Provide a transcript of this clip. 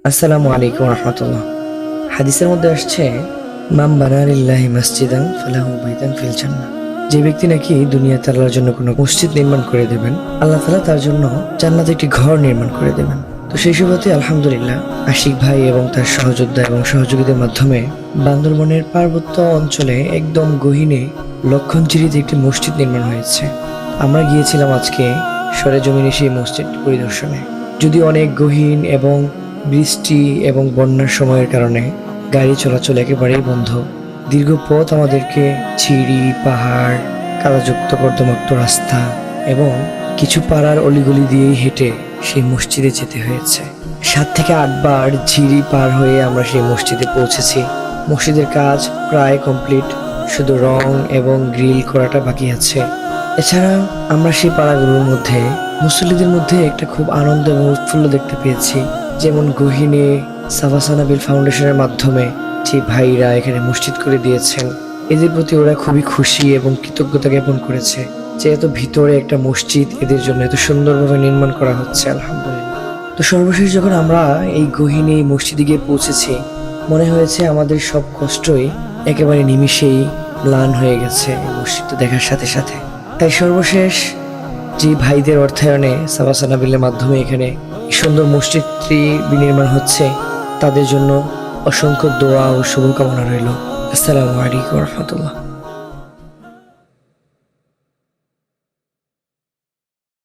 আসসালামু আলাইকুম রহমতুল্লাহ। হাদিসের মধ্যে আসছে, মাম বানা লিল্লাহি মসজিদান ফালাহু বাইতান ফিল জান্নাহ। যে ব্যক্তি নাকি দুনিয়াতে আল্লাহর জন্য কোনো মসজিদ নির্মাণ করে দেবেন, আল্লাহ তাআলা তার জন্য জান্নাতে একটি ঘর নির্মাণ করে দেবেন। তো সেই সুবাদে আলহামদুলিল্লাহ আশিক ভাই এবং তার সহযোদ্ধা এবং সহযোগীদের মাধ্যমে বান্দরবনের পার্বত্য অঞ্চলে একদম গহীনে লক্ষণঝিরিতে একটি মসজিদ নির্মাণ হয়েছে। আমরা গিয়েছিলাম আজকে সরেজমিনে সেই মসজিদ পরিদর্শনে। যদি অনেক গহীন এবং বৃষ্টি এবং বন্যার সময়ের কারণে গাড়ি চলাচল একেবারেই বন্ধ। দীর্ঘ পথ আমাদেরকে সিঁড়ি, পাহাড়, কাদাযুক্ত কর্দমাক্ত রাস্তা এবং কিছু পাড়ার অলিগলি দিয়েই হেঁটে সেই মসজিদে যেতে হয়েছে। 7 থেকে 8 বার ঝিরি পার হয়ে আমরা সেই মসজিদে পৌঁছেছি। মসজিদের কাজ প্রায় কমপ্লিট, শুধু রং এবং গ্রিল করাটা বাকি আছে। এছাড়া আমরা সেই পাড়াগুলোর মধ্যে মুসল্লিদের মধ্যে একটা খুব আনন্দ এবং উৎফুল্ল দেখতে পেয়েছি। যেমন গহীনে সাভাসানাবিল ফাউন্ডেশনের মাধ্যমে যে ভাইরা এখানে মসজিদ করে দিয়েছেন, এদের প্রতি ওরা খুবই খুশি এবং কৃতজ্ঞতা জ্ঞাপন করেছে যে এত ভিতরে একটা মসজিদ এদের জন্য এত সুন্দরভাবে নির্মাণ করা হচ্ছে। আলহামদুলিল্লাহ। তো সর্বশেষ যখন আমরা এই গহীনে এই মসজিদে গিয়ে পৌঁছেছি, মনে হয়েছে আমাদের সব কষ্টই একেবারে নিমিষেই ম্লান হয়ে গেছে এই মসজিদটা দেখার সাথে সাথে। তাই সর্বশেষ যে ভাইদের অর্থায়নে সাভাসানাবিলের মাধ্যমে এখানে সুন্দর মসজিদটি বিনির্মাণ হচ্ছে, তাদের জন্য অসংখ্য দোয়া ও শুভকামনা রইল। আসসালামু আলাইকুম রহমতুল্লাহ।